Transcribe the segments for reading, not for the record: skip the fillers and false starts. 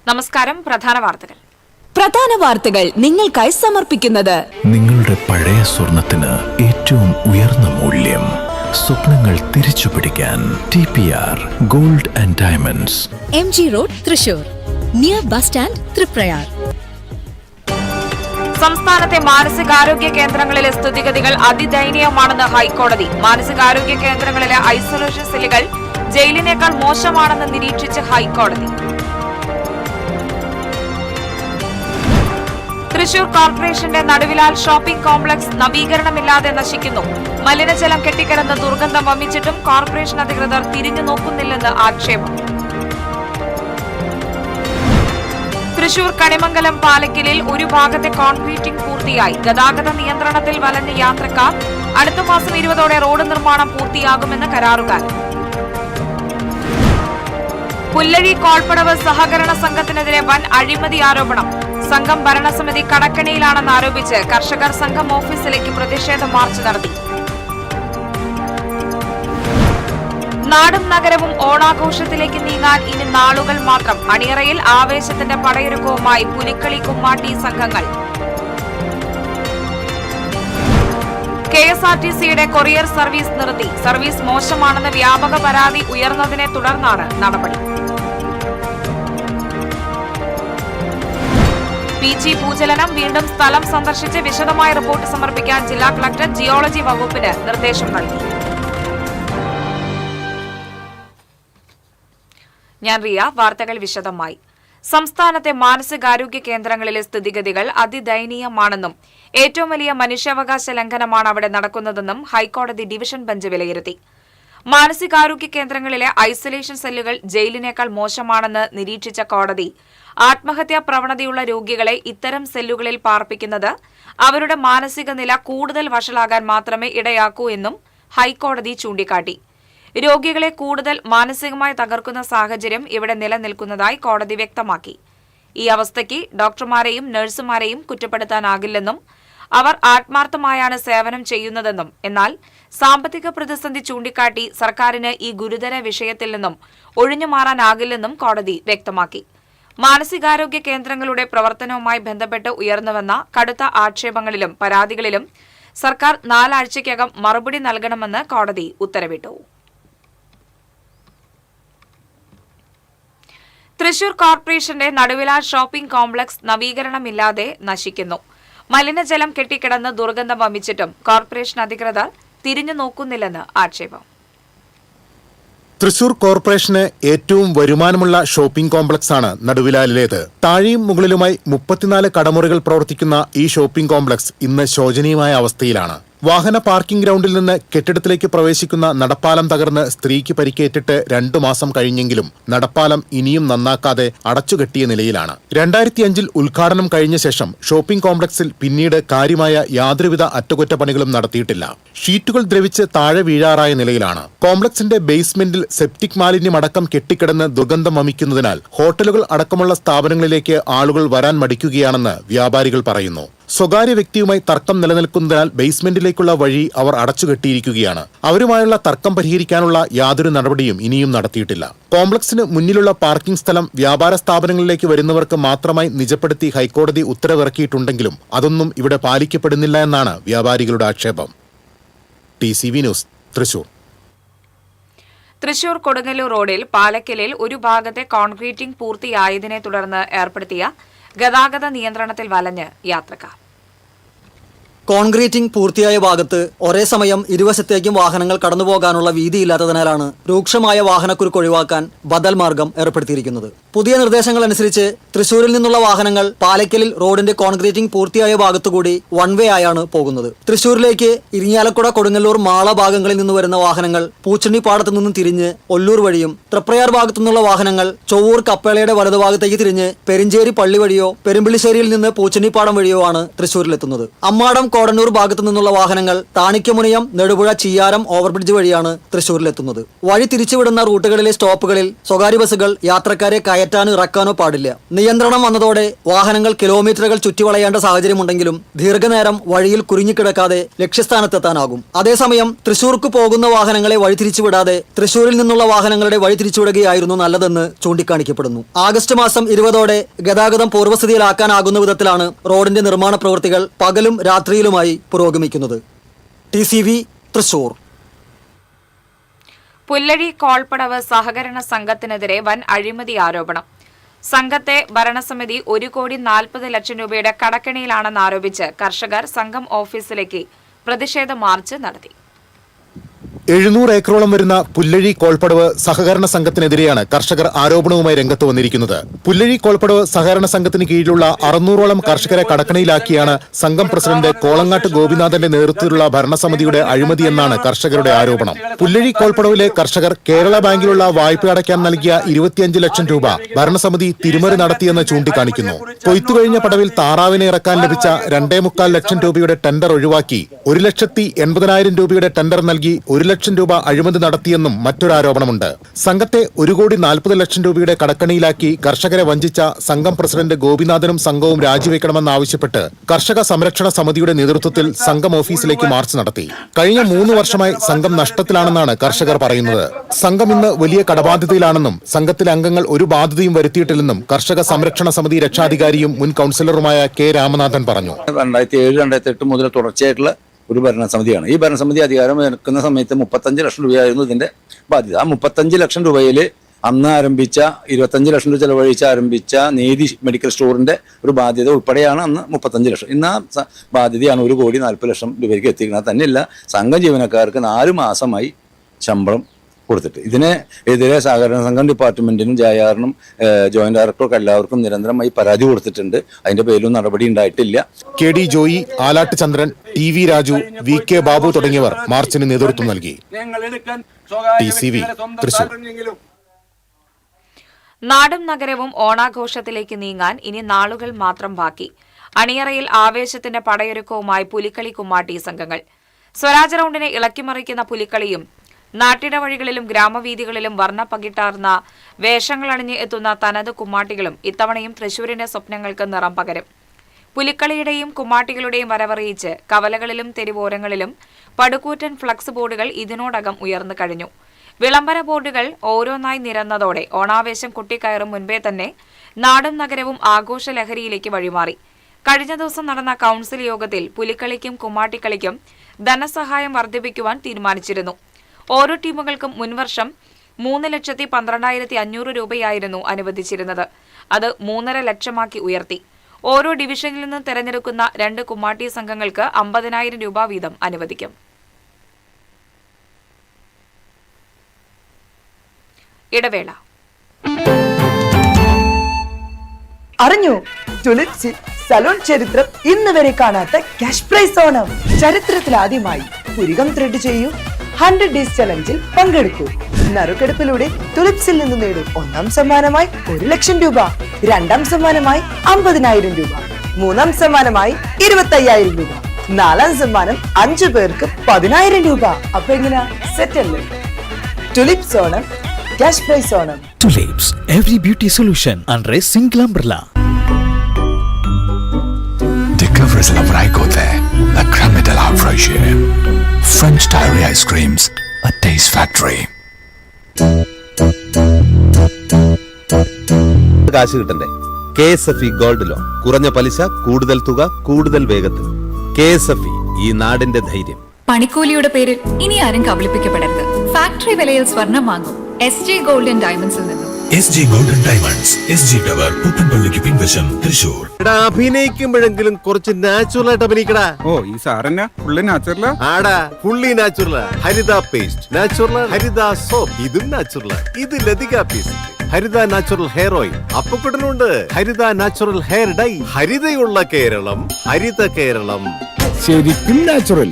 നമസ്കാരം. പ്രധാന വാർത്തകൾ നിങ്ങൾക്കായി സമർപ്പിക്കുന്നത് നിങ്ങളുടെ പഴയ സ്വർണത്തിന് ഏറ്റവും ഉയർന്ന മൂല്യം. സ്വപ്നങ്ങൾ തിരിച്ചു പിടിക്കാൻ TPR gold and diamonds, MG road, Thrissur, near bus stand, Triprayar. സംസ്ഥാനത്തെ മാനസികാരോഗ്യ കേന്ദ്രങ്ങളിലെ സ്ഥിതിഗതികൾ അതിദയനീയമാണെന്ന് ഹൈക്കോടതി. മാനസികാരോഗ്യ കേന്ദ്രങ്ങളിലെ ഐസൊലേഷൻ സെല്ലുകൾ ജയിലിനേക്കാൾ മോശമാണെന്ന് നിരീക്ഷിച്ച് ഹൈക്കോടതി. തൃശൂർ കോർപ്പറേഷന്റെ നടുവിലാൽ ഷോപ്പിംഗ് കോംപ്ലക്സ് നവീകരണമില്ലാതെ നശിക്കുന്നു. മലിനജലം കെട്ടിക്കിടന്ന് ദുർഗന്ധം വമിച്ചിട്ടും കോർപ്പറേഷൻ അധികൃതർ തിരിഞ്ഞു നോക്കുന്നില്ലെന്ന് ആക്ഷേപം. തൃശൂർ കണിമംഗലം പാലക്കലിൽ ഒരു ഭാഗത്തെ കോൺക്രീറ്റിംഗ് പൂർത്തിയായി. ഗതാഗത നിയന്ത്രണത്തിൽ വലഞ്ഞ യാത്രക്കാർ. അടുത്ത മാസം 20ഓടെ റോഡ് നിർമ്മാണം പൂർത്തിയാകുമെന്ന് കരാറുകാർ. പുല്ലഴി കോൾപ്പടവ് സഹകരണ സംഘത്തിനെതിരെ വൻ അഴിമതി ആരോപണം. സംഘം ഭരണസമിതി കടക്കണിയിലാണെന്ന് ആരോപിച്ച് കർഷകർ സംഘം ഓഫീസിലേക്ക് പ്രതിഷേധ മാർച്ച് നടത്തി. നാടും നഗരവും ഓണാഘോഷത്തിലേക്ക് നീങ്ങാൻ ഇനി നാളുകൾ മാത്രം. അണിയറയിൽ ആവേശത്തിന്റെ പടയൊരുക്കവുമായി പുലിക്കളി കുമ്മാട്ടി സംഘങ്ങൾ. KSRTCയുടെ കൊറിയർ സർവീസ് നിർത്തി. സർവീസ് മോശമാണെന്ന് വ്യാപക പരാതി ഉയർന്നതിനെ തുടർന്നാണ് നടപടി. PG ഭൂചലനം. വീണ്ടും സ്ഥലം സന്ദർശിച്ച് വിശദമായ റിപ്പോർട്ട് സമർപ്പിക്കാൻ ജില്ലാ കളക്ടർ ജിയോളജി വകുപ്പിന് നിർദ്ദേശം നൽകി. ഞാൻ റിയ. വാർത്തകൾ വിശദമായി. സംസ്ഥാനത്തെ മാനസികാരോഗ്യ കേന്ദ്രങ്ങളിലെ സ്ഥിതിഗതികൾ അതിദയനീയമാണെന്നും ഏറ്റവും വലിയ മനുഷ്യാവകാശ ലംഘനമാണ് അവിടെ നടക്കുന്നതെന്നും ഹൈക്കോടതി ഡിവിഷൻ ബെഞ്ച് വിലയിരുത്തി. മാനസികാരോഗ്യ കേന്ദ്രങ്ങളിലെ ഐസൊലേഷൻ സെല്ലുകൾ ജയിലിനേക്കാൾ മോശമാണെന്ന് നിരീക്ഷിച്ച കോടതി ആത്മഹത്യാ പ്രവണതയുള്ള രോഗികളെ ഇത്തരം സെല്ലുകളിൽ പാർപ്പിക്കുന്നത് അവരുടെ മാനസിക നില കൂടുതൽ വഷളാകാൻ മാത്രമേ ഇടയാക്കൂ എന്നും ഹൈക്കോടതി ചൂണ്ടിക്കാട്ടി. രോഗികളെ കൂടുതൽ മാനസികമായി തകർക്കുന്ന സാഹചര്യം ഇവിടെ നിലനിൽക്കുന്നതായി കോടതി വ്യക്തമാക്കി. ഈ അവസ്ഥയ്ക്ക് ഡോക്ടർമാരെയും നഴ്സുമാരെയും കുറ്റപ്പെടുത്താനാകില്ലെന്നും അവർ ആത്മാർത്ഥമായാണ് സേവനം ചെയ്യുന്നതെന്നും എന്നാൽ സാമ്പത്തിക പ്രതിസന്ധി ചൂണ്ടിക്കാട്ടി സർക്കാരിന് ഈ ഗുരുതര വിഷയത്തിൽ നിന്നും ഒഴിഞ്ഞുമാറാനാകില്ലെന്നും കോടതി വ്യക്തമാക്കി. മാനസികാരോഗ്യ കേന്ദ്രങ്ങളുടെ പ്രവർത്തനവുമായി ബന്ധപ്പെട്ട് ഉയർന്നുവന്ന കടുത്ത ആക്ഷേപങ്ങളിലും പരാതികളിലും സർക്കാർ 4 ആഴ്ചയ്ക്കകം മറുപടി നൽകണമെന്ന് കോടതി ഉത്തരവിട്ടു. തൃശൂർ കോർപ്പറേഷന്റെ നടുവിലാൽ ഷോപ്പിംഗ് കോംപ്ലക്സ് നവീകരണമില്ലാതെ നശിക്കുന്നു. മലിനജലം കെട്ടിക്കിടന്ന് ദുർഗന്ധം വമിച്ചിട്ടും കോർപ്പറേഷൻ അധികൃതർ തിരിഞ്ഞു നോക്കുന്നില്ലെന്ന് ആക്ഷേപം. തൃശൂർ കോർപ്പറേഷന് ഏറ്റവും വരുമാനമുള്ള ഷോപ്പിംഗ് കോംപ്ലക്സാണ് നടുവിലാലിലേത്. താഴെയും മുകളിലുമായി 34 കടമുറികൾ പ്രവർത്തിക്കുന്ന ഈ ഷോപ്പിംഗ് കോംപ്ലക്സ് ഇന്ന് ശോചനീയമായ അവസ്ഥയിലാണ്. വാഹന പാർക്കിംഗ് ഗ്രൗണ്ടിൽ നിന്ന് കെട്ടിടത്തിലേക്ക് പ്രവേശിക്കുന്ന നടപ്പാലം തകർന്ന് സ്ത്രീക്ക് പരിക്കേറ്റിട്ട് 2 മാസം കഴിഞ്ഞെങ്കിലും നടപ്പാലം ഇനിയും നന്നാക്കാതെ അടച്ചുകെട്ടിയ നിലയിലാണ്. 2005-ൽ ഉദ്ഘാടനം കഴിഞ്ഞ ശേഷം ഷോപ്പിംഗ് കോംപ്ലക്സിൽ പിന്നീട് കാര്യമായ യാതൊരുവിധ അറ്റകുറ്റപ്പണികളും നടത്തിയിട്ടില്ല. ഷീറ്റുകൾ ദ്രവിച്ച് താഴെ വീഴാറായ നിലയിലാണ്. കോംപ്ലക്സിന്റെ ബേസ്മെന്റിൽ സെപ്റ്റിക് മാലിന്യമടക്കം കെട്ടിക്കിടന്ന് ദുർഗന്ധം വമിക്കുന്നതിനാൽ ഹോട്ടലുകൾ അടക്കമുള്ള സ്ഥാപനങ്ങളിലേക്ക് ആളുകൾ വരാൻ മടിക്കുകയാണെന്ന് വ്യാപാരികൾ പറയുന്നു. സ്വകാര്യ വ്യക്തിയുമായി തർക്കം നിലനിൽക്കുന്നതിനാൽ ബേസ്മെന്റിലേക്കുള്ള വഴി അവർ അടച്ചുകെട്ടിയിരിക്കുകയാണ്. അവരുമായുള്ള തർക്കം പരിഹരിക്കാനുള്ള യാതൊരു നടപടിയും ഇനിയും നടത്തിയിട്ടില്ല. കോംപ്ലക്സിന് മുന്നിലുള്ള പാർക്കിംഗ് സ്ഥലം വ്യാപാര സ്ഥാപനങ്ങളിലേക്ക് വരുന്നവർക്ക് മാത്രമായി നിജപ്പെടുത്തി ഹൈക്കോടതി ഉത്തരവിറക്കിയിട്ടുണ്ടെങ്കിലും അതൊന്നും ഇവിടെ പാലിക്കപ്പെടുന്നില്ല എന്നാണ് വ്യാപാരികളുടെ ആക്ഷേപം. TCV news, Thrissur. തൃശൂർ കൊടുങ്ങല്ലൂർ റോഡിൽ പാലക്കലിൽ ഒരു ഭാഗത്തെ കോൺക്രീറ്റിംഗ് പൂർത്തിയായതിനെ തുടർന്ന് ഏർപ്പെടുത്തിയ ഗതാഗത നിയന്ത്രണത്തിൽ വലഞ്ഞ് യാത്രക്കാർ. കോൺക്രീറ്റിംഗ് പൂർത്തിയായ ഭാഗത്ത് ഒരേ സമയം ഇരുവശത്തേക്കും വാഹനങ്ങൾ കടന്നുപോകാനുള്ള വീതിയില്ലാത്തതിനാലാണ് രൂക്ഷമായ വാഹനക്കുരുക്ക് ഒഴിവാക്കാൻ ബദൽ മാർഗം ഏർപ്പെടുത്തിയിരിക്കുന്നത്. പുതിയ നിർദ്ദേശങ്ങൾ അനുസരിച്ച് തൃശൂരിൽ നിന്നുള്ള വാഹനങ്ങൾ പാലക്കലിൽ റോഡിന്റെ കോൺക്രീറ്റിംഗ് പൂർത്തിയായ ഭാഗത്തുകൂടി വൺ വേ ആയാണ് പോകുന്നത്. തൃശൂരിലേക്ക് ഇരിങ്ങാലക്കുട, കൊടുങ്ങല്ലൂർ, മാള ഭാഗങ്ങളിൽ നിന്ന് വരുന്ന വാഹനങ്ങൾ പൂച്ചെണ്ണിപ്പാടത്തു നിന്നും തിരിഞ്ഞ് ഒല്ലൂർ വഴിയും, തൃപ്രയാർ ഭാഗത്തു നിന്നുള്ള വാഹനങ്ങൾ ചൊവ്വൂർ കപ്പേളയുടെ വലതുഭാഗത്തേക്ക് തിരിഞ്ഞ് പെരിഞ്ചേരി പള്ളി വഴിയോ പെരുമ്പിളിശ്ശേരിയിൽ നിന്ന് പൂച്ചെണ്ണിപ്പാടം വഴിയോ ആണ് തൃശൂരിലെത്തുന്നത്. അമ്മാടം കോടന്നൂർ ഭാഗത്തു നിന്നുള്ള വാഹനങ്ങൾ താണിക്കമുനിയം, നെടുപുഴ, ചിയ്യാരം ഓവർബ്രിഡ്ജ് വഴിയാണ് തൃശൂരിലെത്തുന്നത്. വഴി തിരിച്ചുവിടുന്ന റൂട്ടുകളിലെ സ്റ്റോപ്പുകളിൽ സ്വകാര്യ ബസ്സുകൾ യാത്രക്കാരെ കയറ്റാനോ ഇറക്കാനോ പാടില്ല. നിയന്ത്രണം വന്നതോടെ വാഹനങ്ങൾ കിലോമീറ്ററുകൾ ചുറ്റിവളയേണ്ട സാഹചര്യമുണ്ടെങ്കിലും ദീർഘനേരം വഴിയിൽ കുരുങ്ങിക്കിടക്കാതെ ലക്ഷ്യസ്ഥാനത്തെത്താനാകും. അതേസമയം തൃശൂർക്ക് പോകുന്ന വാഹനങ്ങളെ വഴിതിരിച്ചുവിടാതെ തൃശൂരിൽ നിന്നുള്ള വാഹനങ്ങളുടെ വഴിതിരിച്ചുവിടുകയായിരുന്നു നല്ലതെന്ന് ചൂണ്ടിക്കാണിക്കപ്പെടുന്നു. ആഗസ്റ്റ് മാസം 20ഓടെ ഗതാഗതം പൂർവ്വസ്ഥിതിയിലാക്കാനാകുന്ന വിധത്തിലാണ് റോഡിന്റെ നിർമ്മാണ പ്രവൃത്തികൾ പകലും രാത്രിയിലുമായി പുരോഗമിക്കുന്നത്. TCV തൃശൂർ. പുല്ലഴി കോൾപ്പടവ് സഹകരണ സംഘത്തിനെതിരെ വൻ അഴിമതി ആരോപണം. സംഘത്തെ ഭരണസമിതി 1,40,00,000 രൂപയുടെ കടക്കെണിയിലാണെന്നാരോപിച്ച് കർഷകർ സംഘം ഓഫീസിലേക്ക് പ്രതിഷേധ മാർച്ച് നടത്തി. 700 ഏക്കറോളം വരുന്ന പുല്ലഴി കോൾപ്പടവ് സഹകരണ സംഘത്തിനെതിരെയാണ് കർഷകർ ആരോപണവുമായി രംഗത്ത് വന്നിരിക്കുന്നത്. പുല്ലഴി കോൾപ്പടവ് സഹകരണ സംഘത്തിന് കീഴിലുള്ള 600ഓളം കർഷകരെ കടക്കണിയിലാക്കിയാണ് സംഘം പ്രസിഡന്റ് കോളങ്ങാട്ട് ഗോപിനാഥന്റെ നേതൃത്വത്തിലുള്ള ഭരണസമിതിയുടെ അഴിമതിയെന്നാണ് കർഷകരുടെ ആരോപണം. പുല്ലഴി കോൾപ്പടവിലെ കർഷകർ കേരള ബാങ്കിലുള്ള വായ്പ അടയ്ക്കാൻ നൽകിയ 25 ലക്ഷം രൂപ ഭരണസമിതി തിരിമറി നടത്തിയെന്ന് ചൂണ്ടിക്കാണിക്കുന്നു. കൊയ്ത്തുകഴിഞ്ഞ പടവിൽ താറാവിനെ ഇറക്കാൻ ലഭിച്ച 2.25 ലക്ഷം രൂപയുടെ ടെൻഡർ ഒഴിവാക്കി 1,80,000 രൂപയുടെ ടെൻഡർ നൽകി 1 ലക്ഷം രൂപ അഴിമതി നടത്തിയെന്നും മറ്റൊരാരോപണമുണ്ട്. സംഘത്തെ 1,40,00,000 രൂപയുടെ കടക്കണിയിലാക്കി കർഷകരെ വഞ്ചിച്ച സംഘം പ്രസിഡന്റ് ഗോപിനാഥനും സംഘവും രാജിവെക്കണമെന്നാവശ്യപ്പെട്ട് കർഷക സംരക്ഷണ സമിതിയുടെ നേതൃത്വത്തിൽ സംഘം ഓഫീസിലേക്ക് മാർച്ച് നടത്തി. കഴിഞ്ഞ 3 വർഷമായി സംഘം നഷ്ടത്തിലാണെന്നാണ് കർഷകർ പറയുന്നത്. സംഘം ഇന്ന് വലിയ കടബാധ്യതയിലാണെന്നും സംഘത്തിലെ അംഗങ്ങൾ ഒരു ബാധ്യതയും വരുത്തിയിട്ടില്ലെന്നും കർഷക സംരക്ഷണ സമിതി രക്ഷാധികാരിയും മുൻ കൌൺസിലറുമായ K. രാമനാഥൻ പറഞ്ഞു. 2007-2008 മുതൽ തുടർച്ചയായിട്ടുള്ള ഒരു ഭരണസമിതിയാണ്. ഈ ഭരണസമിതി അധികാരം എടുക്കുന്ന സമയത്ത് 35 ലക്ഷം രൂപയായിരുന്നു ഇതിന്റെ ബാധ്യത. ആ 35 ലക്ഷം രൂപയിൽ അന്ന് ആരംഭിച്ച 25 ലക്ഷം രൂപ ചെലവഴിച്ച് ആരംഭിച്ച നീതി മെഡിക്കൽ സ്റ്റോറിന്റെ ഒരു ബാധ്യത ഉൾപ്പെടെയാണ് അന്ന് 35 ലക്ഷം. ഇന്ന് ആ ബാധ്യതയാണ് 1,40,00,000 രൂപയ്ക്ക് എത്തിക്കുന്നത്. തന്നെയല്ല, സംഘം ജീവനക്കാർക്ക് 4 മാസമായി ശമ്പളം കൊടുത്തിട്ട് ഇതിനെതിരെ സഹകരണ സംഘം ഡിപ്പാർട്ട്മെന്റിനും ജയാറിനും ജോയിന്റ് ഡയറക്ടർക്ക് എല്ലാവർക്കും നിരന്തരമായി പരാതി കൊടുത്തിട്ടുണ്ട്. അതിന്റെ പേരിലും നടപടി ഉണ്ടായിട്ടില്ല. KD ജോയി, ആലാട്ട് ചന്ദ്രൻ, TV രാജു, VK ബാബു തുടങ്ങിയവർ മാർച്ചിന് നേതൃത്വം നൽകി. TCV തൃശൂർ. നാടും നഗരവും ഓണാഘോഷത്തിലേക്ക് നീങ്ങാൻ ഇനി നാളുകൾ മാത്രം ബാക്കി. അണിയറയിൽ ആവേശത്തിന്റെ പടയൊരുക്കവുമായി പുലിക്കളി കുമ്മാട്ടി സംഘങ്ങൾ. സ്വരാജ് റൌണ്ടിനെ ഇളക്കിമറിക്കുന്ന പുലിക്കളിയും നാട്ടിട വഴികളിലും ഗ്രാമവീഥികളിലും വർണ്ണ പകിട്ടാർന്ന വേഷങ്ങളണിഞ്ഞ് എത്തുന്ന തനത് കുമ്മാട്ടികളും ഇത്തവണയും തൃശൂരിന്റെ സ്വപ്നങ്ങൾക്ക് നിറം പകരും. പുലിക്കളിയുടെയും കുമ്മാട്ടികളുടെയും വരവറിയിച്ച് കവലകളിലും തെരുവോരങ്ങളിലും പടുകൂറ്റൻ ഫ്ലക്സ് ബോർഡുകൾ ഇതിനോടകം ഉയർന്നു കഴിഞ്ഞു. വിളംബര ബോർഡുകൾ ഓരോന്നായി നിരന്നതോടെ ഓണാവേശം കുട്ടിക്കയറും മുൻപേ തന്നെ നാടും നഗരവും ആഘോഷലഹരിയിലേക്ക് വഴിമാറി. കഴിഞ്ഞ ദിവസം നടന്ന കൌൺസിൽ യോഗത്തിൽ പുലിക്കളിക്കും കുമ്മാട്ടിക്കളിക്കും ധനസഹായം വർദ്ധിപ്പിക്കുവാൻ തീരുമാനിച്ചിരുന്നു. ഓരോ ടീമുകൾക്കും മുൻവർഷം 3,12,500 രൂപയായിരുന്നു അനുവദിച്ചിരുന്നത്. അത് 3.5 ലക്ഷമാക്കി ഉയർത്തി. ഓരോ ഡിവിഷനിൽ നിന്നും തെരഞ്ഞെടുക്കുന്ന 2 കുമ്മാട്ടി സംഘങ്ങൾക്ക് 50,000 രൂപ വീതം അനുവദിക്കും. ഇടവേള. അറിഞ്ഞു, ടുലിപ്സിൽ സലൂൺ ചരിത്രം ഇന്ന് വരെ കാണാത്ത ക്യാഷ് പ്രൈസ് ഓണം. ചരിത്രത്തിൽ ആദ്യമായി പുരികം ത്രെഡ് ചെയ്യൂ, 100 ഡേയ്സ് ചലഞ്ചിൽ പങ്കെടുക്കൂ. നറുക്കെടുപ്പിലൂടെ ടുലിപ്സിൽ നിന്ന് നേടും. 1ാം സമ്മാനമായി 1 ലക്ഷം രൂപ, 2ാം സമ്മാനമായി 50,000 രൂപ, 3ാം സമ്മാനമായി 25,000 രൂപ, 4ാം സമ്മാനം 5 പേർക്ക് 10,000 രൂപ. അപ്പൊ എങ്ങനെയാ, സെറ്റ് അല്ലേ? Tulips Onam, cash prize Onam. Tulips, every beauty solution under a single umbrella. Discover la Vraicote, la crème de la fraîcheur. French Diary Ice Creams, a taste factory. കാശ് കിട്ടണ്ടേ? KSFE ഗോൾഡ് ലോൺ, കുറഞ്ഞ പലിശ, കൂടുതൽ തുക, കൂടുതൽ വേഗത്തിൽ. KSFE, ഈ നാടിന്റെ ധൈര്യം. പണിക്കൂലിയുടെ പേരിൽ ഇനി ആരും കബളിപ്പിക്കപ്പെടരുത്. ഫാക്ടറി വിലയിൽ സ്വർണം വാങ്ങും SG ഗോൾഡ് ആൻഡ് ഡയമണ്ട്സിൽ നിന്നും. SG Golden Diamonds, SG Tower, പുത്തൻപള്ളിക്ക് പിൻവശം, തൃശൂർ. അഭിനയിക്കുമ്പോഴെങ്കിലും കുറച്ച് നാച്ചുറൽ ആയിട്ട് അഭിനയിക്കടാ. ഓ, ഈ സാറന്നെ ഫുള്ളി നാച്ചുറലാ? ആടാ, ഫുള്ളി നാച്ചുറലാ. ഹരിത പേസ്റ്റ് നാച്ചുറൽ, ഹരിത സോപ്പ് ഇതും നാച്ചുറൽ, ഇത് ലതിക പേസ്റ്റ്, ഹരിത നാച്ചുറൽ ഹെയർ ഓയിൽ, അപ്പക്കുട്ടനുണ്ട് ഹരിത natural hair dye. ഹരിതയുള്ള Keralam, Haritha Keralam, ശരിക്കും natural.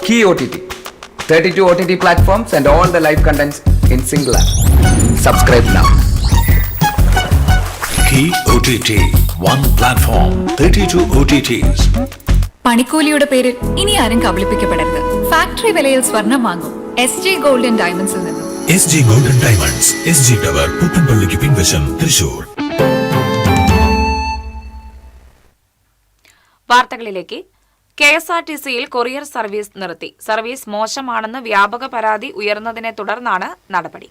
Key OTT, 32 OTT platforms and all the live contents in single app. Subscribe now. Key OTT. One platform, 32 OTTs. പണിക്കൂലിയുടെ പേരിൽ ഇനി ആരും കബളിപ്പിക്കപ്പെടരുത്. Factory വിലയിൽ സ്വർണം വാങ്ങും SJ gold and ഡയമണ്ട്സിൽ നിന്നും. SG Golden Diamonds, SG Tower, പുത്തൻപള്ളിക്ക് പിൻവശം, തൃശൂർ. വാർത്തകളിലേക്ക്. KSRTCയിൽ കൊറിയർ സർവീസ് നിർത്തി. സർവീസ് മോശമാണെന്ന് വ്യാപക പരാതി ഉയർന്നതിനെ തുടർന്നാണ് നടപടി.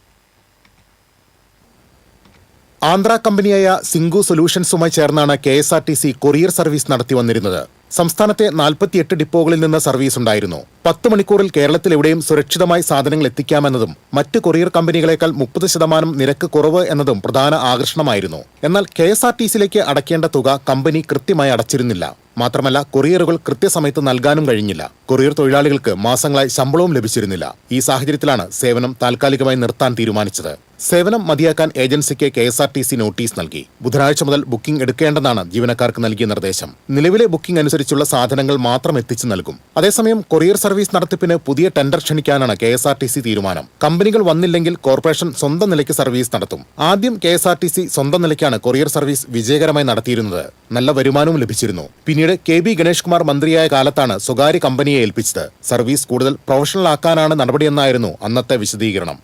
ആന്ധ്ര കമ്പനിയായ സിംഗു സൊല്യൂഷൻസുമായി ചേർന്നാണ് KSRTC കൊറിയർ സർവീസ് നടത്തി വന്നിരുന്നത്. സംസ്ഥാനത്തെ 48 ഡിപ്പോകളിൽ നിന്ന് സർവീസ് ഉണ്ടായിരുന്നു. 10 മണിക്കൂറിൽ കേരളത്തിൽ എവിടെയും സുരക്ഷിതമായി സാധനങ്ങൾ എത്തിക്കാമെന്നതും മറ്റ് കൊറിയർ കമ്പനികളെക്കാൾ 30% നിരക്ക് കുറവ് എന്നതും പ്രധാന ആകർഷണമായിരുന്നു. എന്നാൽ KSRTCയിലേക്ക് അടയ്ക്കേണ്ട തുക കമ്പനി കൃത്യമായി അടച്ചിരുന്നില്ല. മാത്രമല്ല കൊറിയറുകൾ കൃത്യസമയത്ത് നൽകാനും കഴിഞ്ഞില്ല. കൊറിയർ തൊഴിലാളികൾക്ക് മാസങ്ങളായി ശമ്പളവും ലഭിച്ചിരുന്നില്ല. ഈ സാഹചര്യത്തിലാണ് സേവനം താൽക്കാലികമായി നിർത്താൻ തീരുമാനിച്ചത്. സേവനം മതിയാക്കാൻ ഏജൻസിക്ക് KSRTC നോട്ടീസ് നൽകി. ബുധനാഴ്ച മുതൽ ബുക്കിംഗ് എടുക്കേണ്ടെന്നാണ് ജീവനക്കാർക്ക് നൽകിയ നിർദ്ദേശം. നിലവിലെ ബുക്കിംഗ് അനുസരിച്ചുള്ള സാധനങ്ങൾ മാത്രം എത്തിച്ചു നൽകും. അതേസമയം കൊറിയർ സർവീസ് നടത്തിപ്പിന് പുതിയ ടെൻഡർ ക്ഷണിക്കാനാണ് KSRTC തീരുമാനം. കമ്പനികൾ വന്നില്ലെങ്കിൽ കോർപ്പറേഷൻ സ്വന്തം നിലയ്ക്ക് സർവീസ് നടത്തും. ആദ്യം KSRTC സ്വന്തം നിലയ്ക്കാണ് കൊറിയർ സർവീസ് വിജയകരമായി നടത്തിയിരുന്നത്. നല്ല വരുമാനവും ലഭിച്ചിരുന്നു. പിന്നീട് KB ഗണേഷ് കുമാർ മന്ത്രിയായ കാലത്താണ് സ്വകാര്യ കമ്പനിയെ ഏൽപ്പിച്ചത്. സർവീസ് കൂടുതൽ പ്രൊഫഷണൽ ആക്കാനാണ് നടപടിയെന്നായിരുന്നു അന്നത്തെ വിശദീകരണം.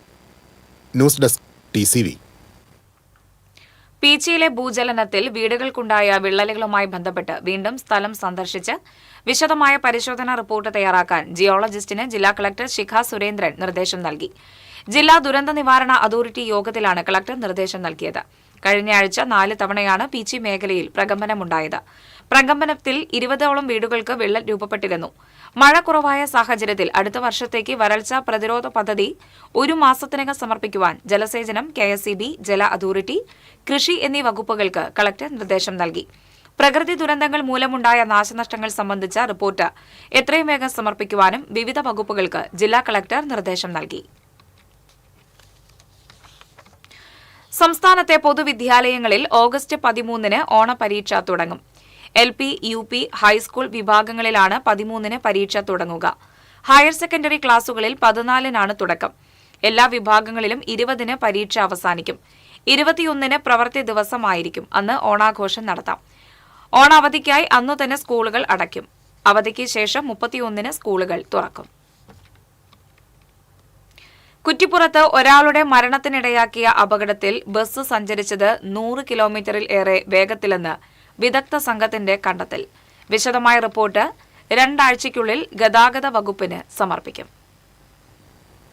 News desk TCV. പീച്ചിയിലെ ഭൂചലനത്തിൽ വീടുകൾക്കുണ്ടായ വിള്ളലുകളുമായി ബന്ധപ്പെട്ട് വീണ്ടും സ്ഥലം സന്ദർശിച്ച് വിശദമായ പരിശോധനാ റിപ്പോർട്ട് തയ്യാറാക്കാൻ ജിയോളജിസ്റ്റിന് ജില്ലാ കളക്ടർ ശിഖ സുരേന്ദ്രൻ നിർദ്ദേശം നൽകി. ജില്ലാ ദുരന്ത നിവാരണ അതോറിറ്റി യോഗത്തിലാണ് കളക്ടർ നിർദ്ദേശം നൽകിയത്. കഴിഞ്ഞയാഴ്ച 4 തവണയാണ് പീച്ചി മേഖലയിൽ പ്രകമ്പനമുണ്ടായത്. പ്രകമ്പനത്തിൽ 20ഓളം വീടുകൾക്ക് വിള്ളൽ രൂപപ്പെട്ടിരുന്നു. മഴ കുറവായ സാഹചര്യത്തിൽ അടുത്ത വർഷത്തേക്ക് വരൾച്ച പ്രതിരോധ പദ്ധതി 1 മാസത്തിനകം സമർപ്പിക്കുവാൻ ജലസേചനം, KSEB, ജല അതോറിറ്റി, കൃഷി എന്നീ വകുപ്പുകൾക്ക് കളക്ടർ നിർദ്ദേശം നൽകി. പ്രകൃതി ദുരന്തങ്ങൾ മൂലമുണ്ടായ നാശനഷ്ടങ്ങൾ സംബന്ധിച്ച റിപ്പോർട്ട് എത്രയും വേഗം സമർപ്പിക്കുവാനും വിവിധ വകുപ്പുകൾക്ക് ജില്ലാ കളക്ടർ നിർദ്ദേശം നൽകി. സംസ്ഥാനത്തെ പൊതുവിദ്യാലയങ്ങളിൽ ഓഗസ്റ്റ് 13-ന് ഓണപരീക്ഷ തുടങ്ങും. LP, UP, ഹൈസ്കൂൾ വിഭാഗങ്ങളിലാണ് 13-ന് പരീക്ഷ തുടങ്ങുക. ഹയർ സെക്കൻഡറി ക്ലാസുകളിൽ 14-നാണ് തുടക്കം. എല്ലാ വിഭാഗങ്ങളിലും 20-ന് പരീക്ഷ അവസാനിക്കും. 21-ന് പ്രവൃത്തി ദിവസമായിരിക്കും. അന്ന് ഓണാഘോഷം നടത്താം. ഓണാവധിക്കായി അന്നു തന്നെ സ്കൂളുകൾ അടയ്ക്കും. അവധിക്ക് ശേഷം 31-ന് സ്കൂളുകൾ തുറക്കും. കുറ്റിപ്പുറത്ത് ഒരാളുടെ മരണത്തിനിടയാക്കിയ അപകടത്തിൽ ബസ് സഞ്ചരിച്ചത് 100 കിലോമീറ്ററിൽ ഏറെ വേഗത്തിലെന്ന് വിദഗ്ധ സംഘത്തിന്റെ കണ്ടെത്തൽ. വിശദമായ റിപ്പോർട്ട് 2 ആഴ്ചയ്ക്കുള്ളിൽ ഗതാഗത വകുപ്പിന് സമർപ്പിക്കും.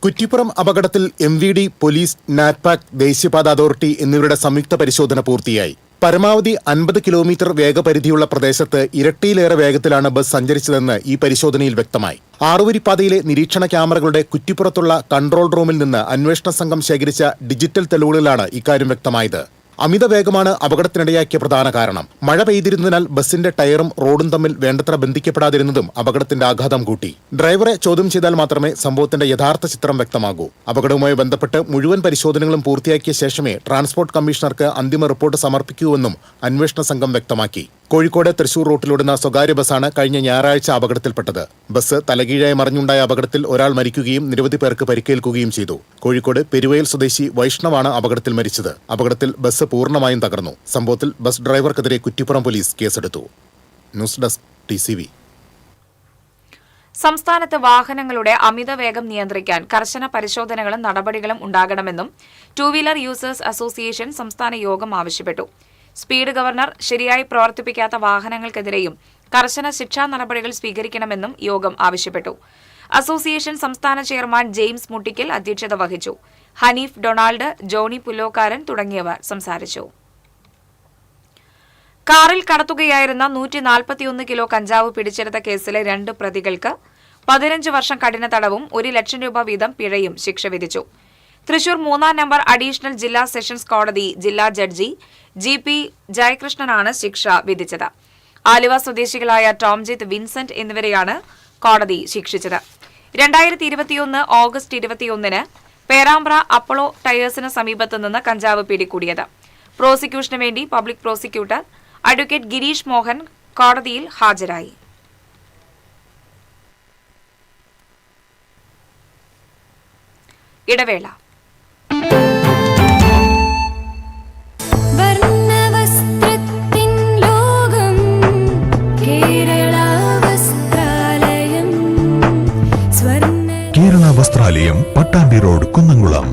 കുറ്റിപ്പുറം അപകടത്തിൽ MVD, പോലീസ്, നാറ്റ്പാക്, ദേശീയപാത അതോറിറ്റി എന്നിവരുടെ സംയുക്ത പരിശോധന പൂർത്തിയായി. പരമാവധി 50 കിലോമീറ്റർ വേഗപരിധിയുള്ള പ്രദേശത്ത് ഇരട്ടിയിലേറെ വേഗത്തിലാണ് ബസ് സഞ്ചരിച്ചതെന്ന് ഈ പരിശോധനയിൽ വ്യക്തമായി. ആറുവരിപ്പാതയിലെ നിരീക്ഷണ ക്യാമറകളുടെ കുറ്റിപ്പുറത്തുള്ള കൺട്രോൾ റൂമിൽ നിന്ന് അന്വേഷണ സംഘം ശേഖരിച്ച ഡിജിറ്റൽ തെളിവുകളിലാണ് ഇക്കാര്യം വ്യക്തമായത്. അമിത വേഗമാണ് അപകടത്തിനിടയാക്കിയ പ്രധാന കാരണം. മഴ പെയ്തിരുന്നതിനാൽ ബസിന്റെ ടയറും റോഡും തമ്മിൽ വേണ്ടത്ര ബന്ധിക്കപ്പെടാതിരുന്നതും അപകടത്തിന്റെ ആഘാതം കൂട്ടി. ഡ്രൈവറെ ചോദ്യം ചെയ്താൽ മാത്രമേ സംഭവത്തിന്റെ യഥാർത്ഥ ചിത്രം വ്യക്തമാകൂ. അപകടവുമായി ബന്ധപ്പെട്ട് മുഴുവൻ പരിശോധനകളും പൂർത്തിയാക്കിയ ശേഷമേ ട്രാൻസ്പോർട്ട് കമ്മീഷണർക്ക് അന്തിമ റിപ്പോർട്ട് സമർപ്പിക്കൂവെന്നും അന്വേഷണ സംഘം വ്യക്തമാക്കി. കോഴിക്കോട് തൃശൂർ റൂട്ടിലോടുന്ന സ്വകാര്യ ബസ്സാണ് കഴിഞ്ഞ ഞായറാഴ്ച അപകടത്തിൽപ്പെട്ടത്. ബസ് തലകീഴായി മറിഞ്ഞുണ്ടായ അപകടത്തിൽ ഒരാൾ മരിക്കുകയും നിരവധി പേർക്ക് പരിക്കേൽക്കുകയും ചെയ്തു. കോഴിക്കോട് പെരുവയൽ സ്വദേശി വൈഷ്ണവാണ് അപകടത്തിൽ മരിച്ചത്. അപകടത്തിൽ ബസ് പൂർണ്ണമായും തകർന്നു. സംഭവത്തിൽ ബസ് ഡ്രൈവർക്കെതിരെ കുറ്റിപ്പുറം പോലീസ് കേസെടുത്തു. News desk TCV. സംസ്ഥാനത്ത് വാഹനങ്ങളുടെ അമിതവേഗം നിയന്ത്രിക്കാൻ കർശന പരിശോധനകളും നടപടികളും ഉണ്ടാകണമെന്നും 2 വീലർ യൂസേഴ്സ് അസോസിയേഷൻ സംസ്ഥാന യോഗം ആവശ്യപ്പെട്ടു. സ്പീഡ് ഗവർണർ ശരിയായി പ്രവർത്തിപ്പിക്കാത്ത വാഹനങ്ങൾക്കെതിരെയും കർശന ശിക്ഷാ നടപടികൾ സ്വീകരിക്കണമെന്നും യോഗം ആവശ്യപ്പെട്ടു. അസോസിയേഷൻ സംസ്ഥാന ചെയർമാൻ ജെയിംസ് മുട്ടിക്കൽ അധ്യക്ഷത വഹിച്ചു. ഹനീഫ് ഡൊണാൾഡ്, ജോണി പുല്ലോക്കാരൻ തുടങ്ങിയവർ സംസാരിച്ചു. കാറിൽ കടത്തുകയായിരുന്ന 141 കിലോ കഞ്ചാവ് പിടിച്ചെടുത്ത കേസിലെ 2 പ്രതികൾക്ക് 15 വർഷം കഠിന തടവും 1 ലക്ഷം രൂപ വീതം പിഴയും ശിക്ഷ വിധിച്ചു. തൃശൂർ 3-ാം നമ്പർ അഡീഷണൽ ജില്ലാ സെഷൻസ് കോടതി ജില്ലാ ജഡ്ജി GP ജയകൃഷ്ണനാണ് ശിക്ഷ വിധിച്ചത്. ആലുവ സ്വദേശികളായ ടോംജിത്ത്, വിൻസെന്റ് എന്നിവരെയാണ് കോടതി ശിക്ഷിച്ചത്. 2021 ഓഗസ്റ്റ് 21-ന് പേരാമ്പ്ര അപ്പോളോ ടയേഴ്സിന് സമീപത്ത് നിന്ന് കഞ്ചാവ് പിടികൂടിയത്. പ്രോസിക്യൂഷന് വേണ്ടി public prosecutor advocate Girish Mohan കോടതിയിൽ ഹാജരായി. ഇടവേള. വർണ്ണവസ്ത്രത്തിൻ നിലയം, Pattambi road, Kunnamkulam.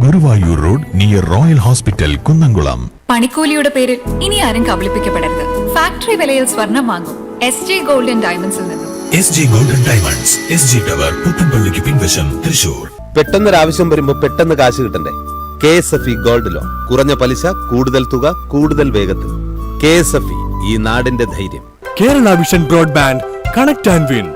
Guruvayur road near royal hospital, Kunnamkulam. പണിക്കൂലിയുടെ പേരിൽ ഇനി ആരും കബളിപ്പിക്കപ്പെടരുത്. ഫാക്ടറി വിലയിൽ സ്വർണം വാങ്ങും SJ ഗോൾഡൻ ഡയമണ്ട്സിൽ നിന്നും. SG golden diamonds, SG tower, പുത്തൻപള്ളിക്ക് പിൻവശം, തൃശൂർ. പെട്ടെന്നൊരാവശ്യം വരുമ്പോ പെട്ടെന്ന് കാശ് കിട്ടണ്ടേ? KSFE gold loan. കുറഞ്ഞ പലിശ, കൂടുതൽ തുക, കൂടുതൽ വേഗത്തിൽ. KSFE, ഈ നാടിന്റെ ധൈര്യം. Kerala vision broadband connect and win.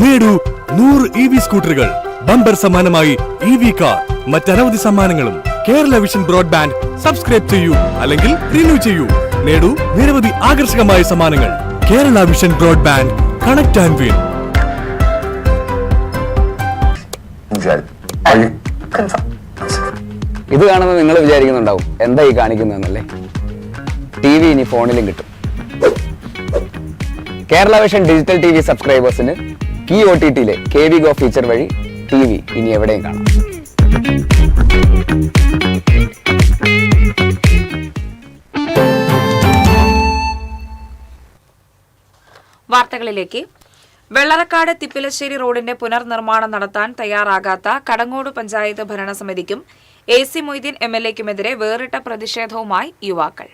നേടൂ 100 EV സ്കൂട്ടറുകൾ, ബമ്പർ സമ്മാനമായി EV കാർ, മറ്റനവധി സമ്മാനങ്ങളും. കേരള വിഷൻ ബ്രോഡ്ബാൻഡ് സബ്സ്ക്രൈബ് ചെയ്യൂ, അല്ലെങ്കിൽ റിന്യൂ ചെയ്യൂ. നേടൂ നിരവധി ആകർഷകമായ സമ്മാനങ്ങൾ. Kerala vision broadband connect and win. ഇത് കാണുമ്പോൾ നിങ്ങൾ വിചാരിക്കുന്നുണ്ടാവും എന്താ ഈ കാണിക്കുന്നതെന്നല്ലേ. TV ഇനി ഫോണിലും കിട്ടും. കേരള വിഷൻ ഡിജിറ്റൽ TV സബ്സ്ക്രൈബേഴ്സിന് കീ OTTയിലെ KV Go ഫീച്ചർ വഴി TV ഇനി എവിടെയും കാണാം. വാർത്തകളിലേക്ക്. വെള്ളറക്കാട് തിപ്പിലശ്ശേരി റോഡിന്റെ പുനർനിർമ്മാണം നടത്താൻ തയ്യാറാകാത്ത കടങ്ങോട് പഞ്ചായത്ത് ഭരണസമിതിക്കും AC മൊയ്തീൻ MLAക്കുമെതിരെ വേറിട്ട പ്രതിഷേധവുമായി യുവാക്കൾ.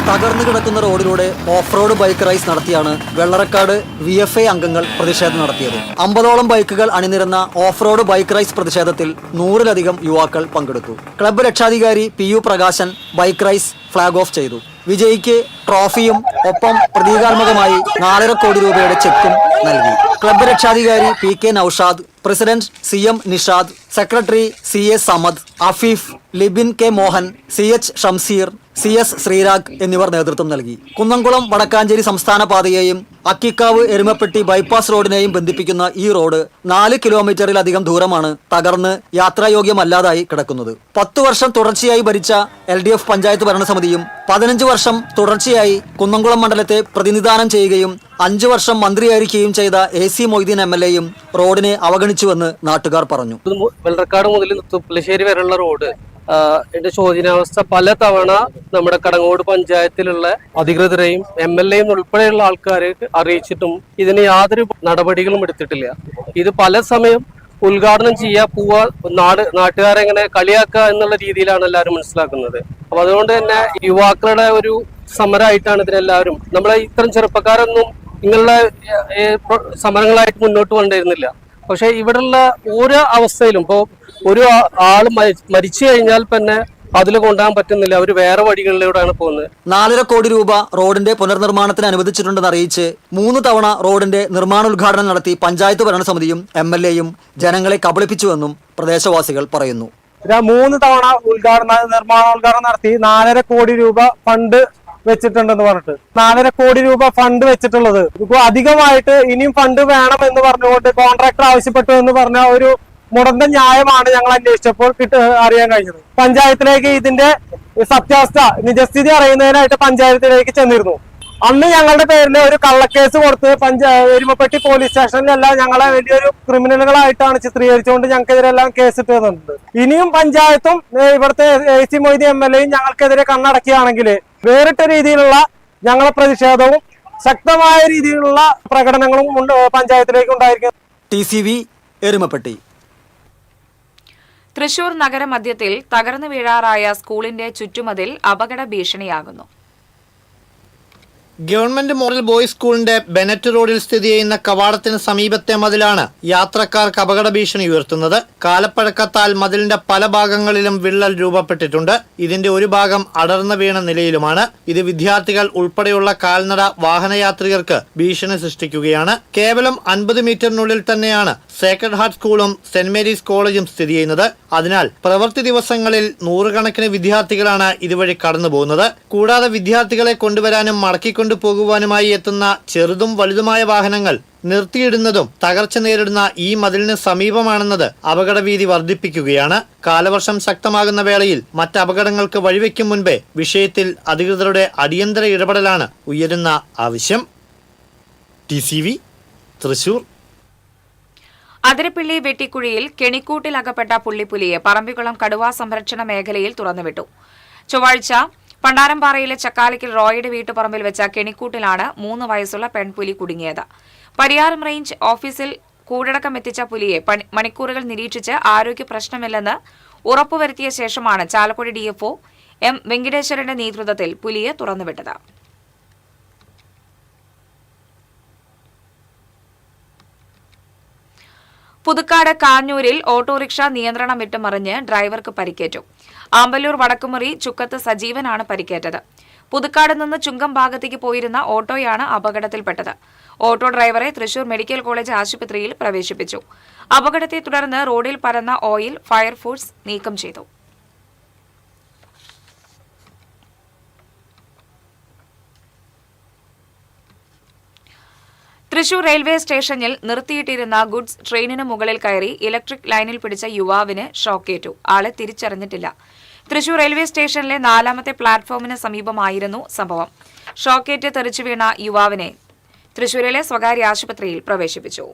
തകർന്നു കിടക്കുന്ന റോഡിലൂടെ ഓഫ് റോഡ് ബൈക്ക് റൈസ് നടത്തിയാണ് വെള്ളറക്കാട് VFA അംഗങ്ങൾ പ്രതിഷേധം നടത്തിയത്. 50ഓളം ബൈക്കുകൾ അണിനിരന്ന ഓഫ് റോഡ് ബൈക്ക് റൈസ് പ്രതിഷേധത്തിൽ 100-ലധികം യുവാക്കൾ പങ്കെടുത്തു. ക്ലബ്ബ് രക്ഷാധികാരി PU Prakashan bike rise flag off ചെയ്തു. വിജയിക്ക് ട്രോഫിയും ഒപ്പം പ്രതീകാത്മകമായി 4.5 കോടി രൂപയുടെ ചെക്കും നൽകി. ക്ലബ്ബ് രക്ഷാധികാരി PK Naushad, president CM Nishad, secretary CA Samad, Afeef, Libin K Mohan, CH Shamseer, CS Sreerag എന്നിവർ നേതൃത്വം നൽകി. കുന്നംകുളം വടക്കാഞ്ചേരി സംസ്ഥാന പാതയെയും അക്കിക്കാവ് എരുമപ്പെട്ടി ബൈപ്പാസ് റോഡിനെയും ബന്ധിപ്പിക്കുന്ന ഈ റോഡ് 4 കിലോമീറ്ററിലധികം ദൂരമാണ് തകർന്ന് യാത്രായോഗ്യമല്ലാതായി കിടക്കുന്നത്. 10 വർഷം തുടർച്ചയായി ഭരിച്ച LDF പഞ്ചായത്ത് ഭരണസമിതിയും 15 വർഷം തുടർച്ചയായി കുന്നംകുളം മണ്ഡലത്തെ പ്രതിനിധാനം ചെയ്യുകയും 5 വർഷം മന്ത്രിയായിരിക്കുകയും ചെയ്ത AC മൊയ്തീൻ MLAയും റോഡിനെ അവഗണിച്ചുവെന്ന് നാട്ടുകാർ പറഞ്ഞു. വെള്ളറക്കാട് മുതൽ തുപ്പലശ്ശേരി വരെയുള്ള റോഡ് എന്റെ ശോചനാവസ്ഥ പല തവണ നമ്മുടെ കടങ്ങോട് പഞ്ചായത്തിലുള്ള അധികൃതരെയും MLAയും ഉൾപ്പെടെയുള്ള ആൾക്കാരെ അറിയിച്ചിട്ടും ഇതിന് യാതൊരു നടപടികളും എടുത്തിട്ടില്ല. ഇത് പല സമയം ഉദ്ഘാടനം പോവാ നാട്ടുകാരെ എങ്ങനെ കളിയാക്കുക എന്നുള്ള രീതിയിലാണ് എല്ലാവരും മനസ്സിലാക്കുന്നത്. അപ്പൊ അതുകൊണ്ട് തന്നെ യുവാക്കളുടെ ഒരു സമരമായിട്ടാണ് ഇതിനെല്ലാവരും. നമ്മളെ ഇത്തരം ചെറുപ്പക്കാരൊന്നും ഇങ്ങനെയുള്ള സമരങ്ങളായിട്ട് മുന്നോട്ട് കൊണ്ടുവരുന്നില്ല. പക്ഷെ ഇവിടെയുള്ള ഓരോ അവസ്ഥയിലും ഇപ്പോൾ ഒരു ആള് മരിച്ചു കഴിഞ്ഞാൽ പിന്നെ അതിൽ കൊണ്ടുപോകാൻ പറ്റുന്നില്ല. അവർ വേറെ വഴികളിലൂടെയാണ് പോകുന്നത്. 4.5 കോടി രൂപ റോഡിന്റെ പുനർനിർമ്മാണത്തിന് അനുവദിച്ചിട്ടുണ്ടെന്ന് അറിയിച്ച് 3 തവണ റോഡിന്റെ നിർമ്മാണോദ്ഘാടനം നടത്തി പഞ്ചായത്ത് ഭരണസമിതിയും MLAയും ജനങ്ങളെ കബളിപ്പിച്ചുവെന്നും പ്രദേശവാസികൾ പറയുന്നു. 3 തവണ നിർമ്മാണോദ്ഘാടനം നടത്തി 4.5 കോടി രൂപ ഫണ്ട് വെച്ചിട്ടുണ്ടെന്ന് പറഞ്ഞിട്ട് 4.5 കോടി രൂപ ഫണ്ട് വെച്ചിട്ടുള്ളത് അധികമായിട്ട് ഇനിയും ഫണ്ട് വേണം എന്ന് പറഞ്ഞുകൊണ്ട് കോൺട്രാക്ടർ ആവശ്യപ്പെട്ടു എന്ന് പറഞ്ഞ ഒരു മുടന്ത ന്യായമാണ് ഞങ്ങൾ അന്വേഷിച്ചപ്പോൾ അറിയാൻ കഴിഞ്ഞത്. പഞ്ചായത്തിലേക്ക് ഇതിന്റെ സത്യാവസ്ഥ നിജസ്ഥിതി അറിയുന്നതിനായിട്ട് പഞ്ചായത്തിലേക്ക് ചെന്നിരുന്നു. അന്ന് ഞങ്ങളുടെ പേരിൽ ഒരു കള്ളക്കേസ് കൊടുത്ത് എരുമപ്പെട്ടി പോലീസ് സ്റ്റേഷനിലെല്ലാം ഞങ്ങളെ വലിയൊരു ക്രിമിനലുകളായിട്ടാണ് ചിത്രീകരിച്ചുകൊണ്ട് ഞങ്ങൾക്കെതിരെല്ലാം കേസിട്ട് തന്നിട്ടുണ്ട്. ഇനിയും പഞ്ചായത്തും ഇവിടുത്തെ AC മൊയ്തീൻ MLAയും ഞങ്ങൾക്കെതിരെ കണ്ണടക്കുകയാണെങ്കിൽ വേറിട്ട രീതിയിലുള്ള ഞങ്ങളുടെ പ്രതിഷേധവും ശക്തമായ രീതിയിലുള്ള പ്രകടനങ്ങളും പഞ്ചായത്തിലേക്ക് ഉണ്ടായിരിക്കും. TCV എരുമപ്പെട്ടി. തൃശൂർ നഗരമധ്യത്തിൽ തകർന്നു വീഴാറായ സ്കൂളിന്റെ ചുറ്റുമതിൽ അപകട ഭീഷണിയാകുന്നു. ഗവൺമെന്റ് മോഡൽ ബോയ്സ് സ്കൂളിന്റെ ബെനറ്റ് റോഡിൽ സ്ഥിതി ചെയ്യുന്ന കവാടത്തിന് സമീപത്തെ മതിലാണ് യാത്രക്കാർക്ക് അപകട ഭീഷണി ഉയർത്തുന്നത്. കാലപ്പഴക്കത്താൽ മതിലിന്റെ പല ഭാഗങ്ങളിലും വിള്ളൽ രൂപപ്പെട്ടിട്ടുണ്ട്. ഇതിന്റെ ഒരു ഭാഗം അടർന്നു വീണ നിലയിലുമാണ്. ഇത് വിദ്യാർത്ഥികൾ ഉൾപ്പെടെയുള്ള കാൽനട വാഹനയാത്രികർക്ക് ഭീഷണി സൃഷ്ടിക്കുകയാണ്. കേവലം 50 മീറ്ററിനുള്ളിൽ തന്നെയാണ് സേക്രഡ് ഹാർട്ട് സ്കൂളും സെന്റ് മേരീസ് കോളേജും സ്ഥിതി ചെയ്യുന്നത്. അതിനാൽ പ്രവൃത്തി ദിവസങ്ങളിൽ 100 കണക്കിന് വിദ്യാർത്ഥികളാണ് ഇതുവഴി കടന്നു പോകുന്നത്. കൂടാതെ വിദ്യാർത്ഥികളെ കൊണ്ടുവരാനും മടക്കിക്കൊണ്ടുപോകുവാനുമായി എത്തുന്ന ചെറുതും വലുതുമായ വാഹനങ്ങൾ നിർത്തിയിടുന്നതും തകർച്ച നേരിടുന്ന ഈ മതിലിന് സമീപമാണെന്നത് അപകടഭീതി വർദ്ധിപ്പിക്കുകയാണ്. കാലവർഷം ശക്തമാകുന്ന വേളയിൽ മറ്റ് അപകടങ്ങൾക്ക് വഴിവെക്കും മുൻപേ വിഷയത്തിൽ അധികൃതരുടെ അടിയന്തര ഇടപെടലാണ് ഉയരുന്ന ആവശ്യം. TCV തൃശൂർ. അതിരപ്പിള്ളി വെട്ടിക്കുഴിയിൽ കെണിക്കൂട്ടിൽ അകപ്പെട്ട പുള്ളിപ്പുലിയെ പറമ്പിക്കുളം കടുവാ സംരക്ഷണ മേഖലയിൽ തുറന്നുവിട്ടു. ചൊവ്വാഴ്ച പണ്ടാരംപാറയിലെ ചക്കാലയ്ക്കൽ റോയുടെ വീട്ടുപറമ്പിൽ വെച്ച കെണിക്കൂട്ടിലാണ് 3 വയസ്സുള്ള പെൺപുലി കുടുങ്ങിയത്. പരിയാരം റേഞ്ച് ഓഫീസിൽ കൂടടക്കം എത്തിച്ച പുലിയെ മണിക്കൂറുകൾ നിരീക്ഷിച്ച് ആരോഗ്യ പ്രശ്നമില്ലെന്ന് ഉറപ്പുവരുത്തിയ ശേഷമാണ് ചാലക്കുടി ഡിഎഫ്ഒ എം വെങ്കിടേശ്വരന്റെ നേതൃത്വത്തിൽ പുലിയെ തുറന്നുവിട്ടത്. പുതുക്കാട് കാഞ്ഞൂരിൽ ഓട്ടോറിക്ഷ നിയന്ത്രണം വിട്ട് മറിഞ്ഞ് ഡ്രൈവർക്ക് പരിക്കേറ്റു. ആമ്പല്ലൂർ വടക്കുമുറി ചുക്കത്ത് സജീവനാണ് പരിക്കേറ്റത്. പുതുക്കാട് നിന്ന് ചുങ്കം ഭാഗത്തേക്ക് പോയിരുന്ന ഓട്ടോയാണ് അപകടത്തിൽപ്പെട്ടത്. ഓട്ടോ ഡ്രൈവറെ തൃശൂർ മെഡിക്കൽ കോളേജ് ആശുപത്രിയിൽ പ്രവേശിപ്പിച്ചു. അപകടത്തെ തുടർന്ന് റോഡിൽ പരന്ന ഓയിൽ ഫയർഫോഴ്സ് നീക്കം ചെയ്തു. തൃശൂർ റെയിൽവേ സ്റ്റേഷനിൽ നിർത്തിയിട്ടിരുന്ന ഗുഡ്സ് ട്രെയിനിന് മുകളിൽ കയറി ഇലക്ട്രിക് ലൈനിൽ പിടിച്ച യുവാവിന് ഷോക്കേറ്റു. ആളെ തിരിച്ചറിഞ്ഞിട്ടില്ല. തൃശൂർ റെയിൽവേ സ്റ്റേഷനിലെ 4ാമത്തെ പ്ലാറ്റ്ഫോമിന് സമീപമായിരുന്നു സംഭവം. ഷോക്കേറ്റ് തെറിച്ചു വീണ യുവാവിനെ തൃശൂരിലെ സ്വകാര്യ ആശുപത്രിയിൽ പ്രവേശിപ്പിച്ചു.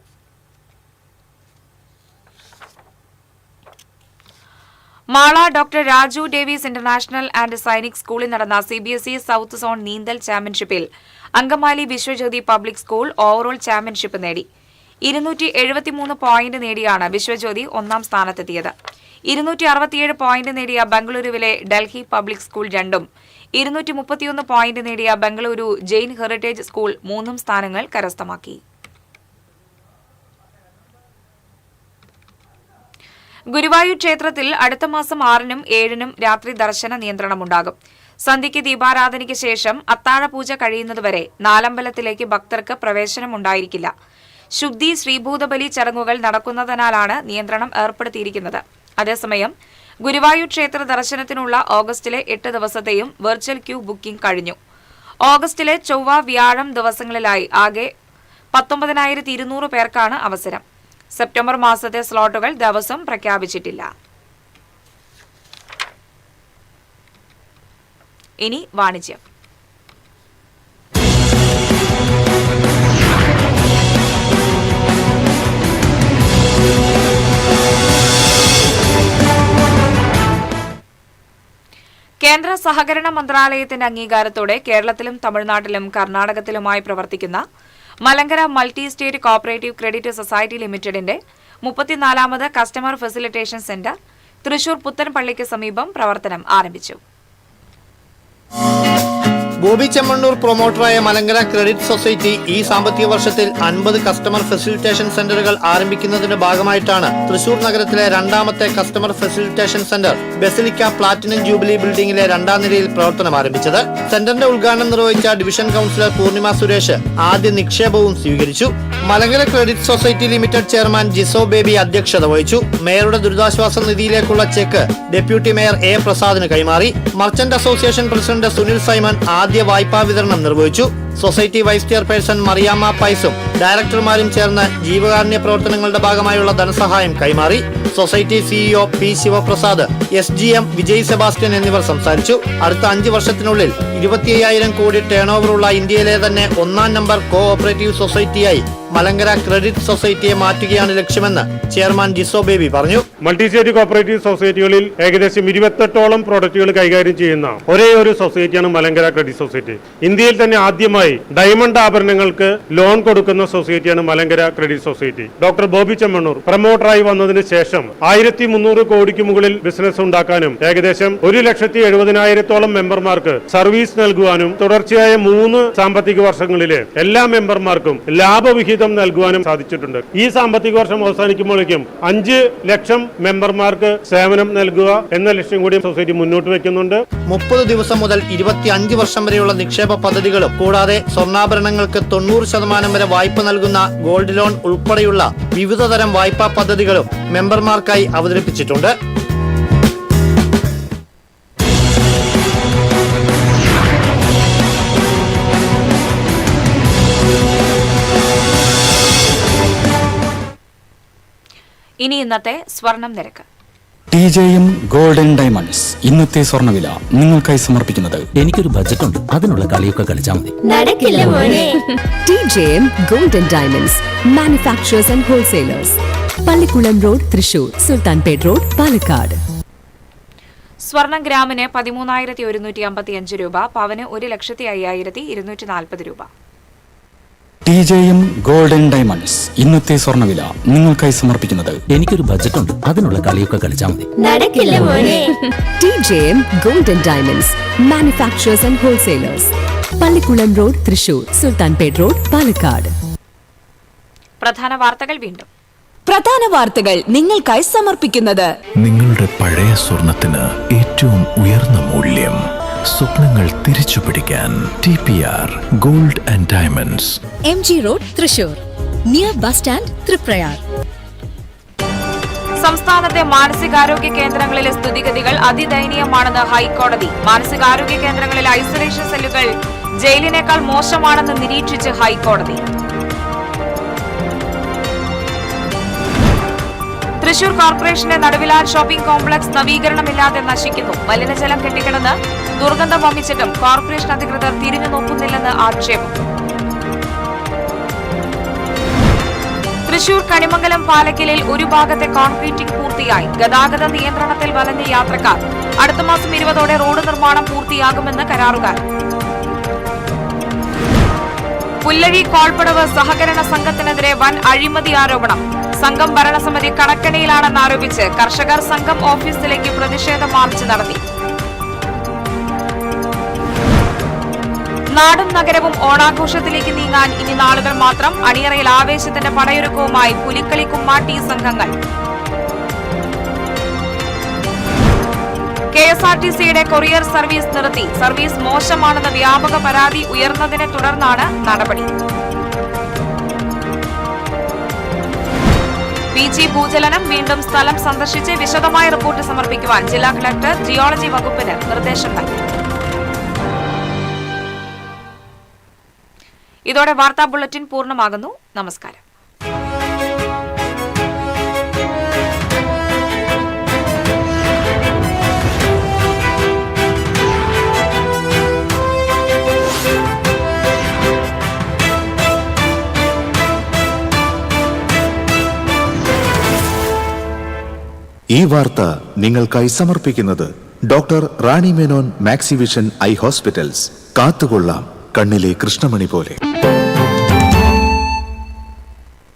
Mala doctor Raju Davis international and Sainik സ്കൂളിൽ നടന്ന CBSE സൌത്ത് സോൺ നീന്തൽ ചാമ്പ്യൻഷിപ്പിൽ Angamaly Vishwajyothi public school overall championship നേടി. 273 പോയിന്റ് നേടിയാണ് വിശ്വജ്യോതി 1ാം സ്ഥാനത്തെത്തിയത്. 267 പോയിന്റ് നേടിയ ബംഗളൂരുവിലെ ഡൽഹി പബ്ലിക് സ്കൂൾ 2ഉം 231 പോയിന്റ് നേടിയ ബംഗളൂരു ജെയിൻ ഹെറിറ്റേജ് സ്കൂൾ 3ഉം സ്ഥാനങ്ങൾ കരസ്ഥമാക്കി. ഗുരുവായൂർ ക്ഷേത്രത്തിൽ അടുത്ത മാസം 6നും 7നും രാത്രി ദർശന നിയന്ത്രണമുണ്ടാകും. സന്ധ്യയ്ക്ക് ദീപാരാധനയ്ക്ക് ശേഷം അത്താഴപൂജ കഴിയുന്നതുവരെ നാലമ്പലത്തിലേക്ക് ഭക്തർക്ക് പ്രവേശനമുണ്ടായിരിക്കില്ല. ശുദ്ധി ശ്രീഭൂതബലി ചടങ്ങുകൾ നടക്കുന്നതിനാലാണ് നിയന്ത്രണം ഏർപ്പെടുത്തിയിരിക്കുന്നത്. അതേസമയം ഗുരുവായൂർ ക്ഷേത്ര ദർശനത്തിനുള്ള ഓഗസ്റ്റിലെ 8 ദിവസത്തെയും വെർച്വൽ ക്യൂ ബുക്കിംഗ് കഴിഞ്ഞു. ഓഗസ്റ്റിലെ ചൊവ്വ വ്യാഴം ദിവസങ്ങളിലായി ആകെ 19,200 പേർക്കാണ് അവസരം. സെപ്റ്റംബർ മാസത്തെ സ്ലോട്ടുകൾ ദിവസം പ്രഖ്യാപിച്ചിട്ടില്ല. ഇനി വാണിജ്യം. കേന്ദ്ര സഹകരണ മന്ത്രാലയത്തിന്റെ അംഗീകാരത്തോടെ കേരളത്തിലും തമിഴ്നാട്ടിലും കർണാടകത്തിലുമായി പ്രവർത്തിക്കുന്ന Malankara multi state cooperative credit society ലിമിറ്റഡിന്റെ 34ാമത് കസ്റ്റമർ ഫെസിലിറ്റേഷൻ സെന്റർ തൃശൂർ പുത്തൻപള്ളിക്ക് സമീപം പ്രവർത്തനം ആരംഭിച്ചു. ബോബി ചെമ്മണ്ണൂർ പ്രൊമോട്ടറായ മലങ്കര ക്രെഡിറ്റ് സൊസൈറ്റി ഈ സാമ്പത്തിക വർഷത്തിൽ 50 കസ്റ്റമർ ഫെസിലിറ്റേഷൻ സെന്ററുകൾ ആരംഭിക്കുന്നതിന്റെ ഭാഗമായിട്ടാണ് തൃശൂർ നഗരത്തിലെ 2ാമത്തെ customer facilitation centre basilica platinum jubilee ബിൽഡിംഗിലെ 2ാം നിലയിൽ പ്രവർത്തനം ആരംഭിച്ചത്. സെന്ററിന്റെ ഉദ്ഘാടനം നിർവഹിച്ച ഡിവിഷൻ കൌൺസിലർ പൂർണിമ സുരേഷ് ആദ്യ നിക്ഷേപവും സ്വീകരിച്ചു. Malankara credit society limited chairman Jiso Baby അധ്യക്ഷത വഹിച്ചു. മേയറുടെ ദുരിതാശ്വാസ നിധിയിലേക്കുള്ള ചെക്ക് ഡെപ്യൂട്ടി മേയർ എ പ്രസാദിന് കൈമാറി. Merchant association president Sunil Simon ആദ്യ വായ്പാ വിതരണം നിർവഹിച്ചു. സൊസൈറ്റി വൈസ് ചെയർപേഴ്സൺ മറിയാമ്മ പൈസും ഡയറക്ടർമാരും ചേർന്ന് ജീവകാരുണ്യ പ്രവർത്തനങ്ങളുടെ ഭാഗമായുള്ള ധനസഹായം കൈമാറി. Society CEO P Sivaprasad, SGM Vijay Sebastian എന്നിവർ സംസാരിച്ചു. അടുത്ത 5 വർഷത്തിനുള്ളിൽ 25,000 കോടി ടേൺ ഓവറുള്ള ഇന്ത്യയിലെ തന്നെ 1ാം നമ്പർ കോ ഓപ്പറേറ്റീവ് സൊസൈറ്റിയായി മലങ്കര ക്രെഡിറ്റ് സൊസൈറ്റിയെ മാറ്റുകയാണ് ലക്ഷ്യമെന്ന് ചെയർമാൻ ജിസോ ബേബി പറഞ്ഞു. മൾട്ടി സ്റ്റേറ്റ് കോഓപ്പറേറ്റീവ് സൊസൈറ്റികളിൽ ഏകദേശം 28ഓളം പ്രോഡക്റ്റുകൾ കൈകാര്യം ചെയ്യുന്ന ഒരേ ഒരു സൊസൈറ്റിയാണ് മലങ്കര ക്രെഡിറ്റ് സൊസൈറ്റി. ഇന്ത്യയിൽ തന്നെ ആദ്യമായി ഡയമണ്ട് ആഭരണങ്ങൾക്ക് ലോൺ കൊടുക്കുന്ന സൊസൈറ്റിയാണ് Malankara credit society. Doctor Bobby Chemmanur പ്രൊമോട്ടറായി വന്നതിന് ശേഷം 1,300 കോടിക്ക് മുകളിൽ ബിസിനസ് ഉണ്ടാക്കാനും ഏകദേശം 1,70,000 മെമ്പർമാർക്ക് സർവീസ് നൽകുവാനും തുടർച്ചയായ 3 സാമ്പത്തിക വർഷങ്ങളിലെ എല്ലാ മെമ്പർമാർക്കും ലാഭവിഹിതം നൽകുവാനും സാധിച്ചിട്ടുണ്ട്. ഈ സാമ്പത്തിക വർഷം അവസാനിക്കുമ്പോഴേക്കും 5 ലക്ഷം മെമ്പർമാർക്ക് സേവനം നൽകുക എന്ന ലക്ഷ്യം കൂടി സൊസൈറ്റി മുന്നോട്ട് വെക്കുന്നുണ്ട്. 30 ദിവസം മുതൽ 25 വർഷം വരെയുള്ള നിക്ഷേപ പദ്ധതികളും കൂടാതെ സ്വർണ്ണാഭരണങ്ങൾക്ക് 90% വരെ വായ്പ നൽകുന്ന ഗോൾഡ് ലോൺ ഉൾപ്പെടെയുള്ള വിവിധ തരം വായ്പാ പദ്ധതികളും മെമ്പർമാർക്കായി അവതരിപ്പിച്ചിട്ടുണ്ട്. ഇനി ഇന്നത്തെ സ്വർണം നിരക്ക്. TJM ഗോൾഡൻ ഡയമണ്ട്സ് ഇന്നത്തെ സ്വർണ്ണവില നിങ്ങൾക്കായി സമർപ്പിക്കുന്നത്. എനിക്കൊരു ബജറ്റ് ഉണ്ട്, അതിനുള്ള കളിയൊക്കെ കളിച്ചാൽ മതി. നടക്കില്ല മോനെ. TJM golden diamonds manufacturers and wholesalers, Pallikulam road Thrissur, Sultanpet road Palakkad. സ്വർണം ഗ്രാമിന് 13,155 രൂപ, പവന് 1,05,240 രൂപ. TJM ഗോൾഡൻ ഡയമണ്ട്സ് ഇന്നത്തെ സ്വർണ്ണവില നിങ്ങൾക്കായി സമർപ്പിക്കുന്നത്. എനിക്കൊരു ബജറ്റ് ഉണ്ട്, അതിനുള്ള കളിയൊക്കെ കളിച്ചാൽ മതി. നടക്കില്ല മോനെ. TJM golden diamonds manufacturers and wholesalers, Pallikulam road, Thrissur, Sultanpet road, Palakkad. പ്രധാന വാർത്തകൾ വീണ്ടും. പ്രധാന വാർത്തകൾ നിങ്ങൾക്കായി സമർപ്പിക്കുന്നത്. നിങ്ങളുടെ പഴയ സ്വർണത്തിന് ഏറ്റവും ഉയർന്ന മൂല്യം. സ്വപ്നങ്ങൾ തിരിച്ചു പിടിക്കാൻ TPR gold and diamonds, MG road, Thrissur, near bus stand, Triprayar. സംസ്ഥാനത്തെ മാനസികാരോഗ്യ കേന്ദ്രങ്ങളിലെ സ്ഥിതിഗതികൾ അതിദയനീയമാണെന്ന് ഹൈക്കോടതി. മാനസികാരോഗ്യ കേന്ദ്രങ്ങളിലെ ഐസൊലേഷൻ സെല്ലുകൾ ജയിലിനേക്കാൾ മോശമാണെന്ന് നിരീക്ഷിച്ച് ഹൈക്കോടതി. തൃശൂർ കോർപ്പറേഷന്റെ നടുവിലാൽ ഷോപ്പിംഗ് കോംപ്ലക്സ് നവീകരണമില്ലാതെ നശിക്കുന്നു. മലിനജലം കെട്ടിക്കിടന്ന് ദുർഗന്ധം വമിച്ചിട്ടും കോർപ്പറേഷൻ അധികൃതർ തിരിഞ്ഞു നോക്കുന്നില്ലെന്ന് ആക്ഷേപം. തൃശൂർ കണിമംഗലം പാലക്കലിൽ ഒരു ഭാഗത്തെ കോൺക്രീറ്റിംഗ് പൂർത്തിയായി. ഗതാഗത നിയന്ത്രണത്തിൽ വലഞ്ഞ യാത്രക്കാർ. അടുത്ത മാസം 20ഓടെ റോഡ് നിർമ്മാണം പൂർത്തിയാകുമെന്ന് കരാറുകാർ. പുല്ലഴി കോൾപ്പടവ് സഹകരണ സംഘത്തിനെതിരെ വൻ അഴിമതി ആരോപണം. സംഘം ഭരണസമിതി കടക്കണിയിലാണെന്നാരോപിച്ച് കർഷകർ സംഘം ഓഫീസിലേക്ക് പ്രതിഷേധ മാർച്ച് നടത്തി. നാടും നഗരവും ഓണാഘോഷത്തിലേക്ക് നീങ്ങാൻ ഇനി നാളുകൾ മാത്രം. അണിയറയിൽ ആവേശത്തിന്റെ പടയൊരുക്കവുമായി പുലിക്കളി കുമ്മാട്ടി സംഘങ്ങൾ. KSRTCയുടെ കൊറിയർ സർവീസ് നിർത്തി. സർവീസ് മോശമാണെന്ന വ്യാപക പരാതി ഉയർന്നതിനെ തുടർന്നാണ് നടപടി. PG ഭൂചലനം. വീണ്ടും സ്ഥലം സന്ദർശിച്ച് വിശദമായ റിപ്പോർട്ട് സമർപ്പിക്കുവാൻ ജില്ലാ കളക്ടർ ജിയോളജി വകുപ്പിന് നിർദ്ദേശം നൽകി. ഇതോടെ വാർത്താ ബുള്ളറ്റിൻ പൂർണ്ണമാകുന്നു. നമസ്കാരം. ഈ വാർത്ത നിങ്ങൾക്കായി സമർപ്പിക്കുന്നത് doctor Rani Menon Maxivision I hospitals. കാത്തുകൊള്ളാം കണ്ണിലെ കൃഷ്ണമണി പോലെ.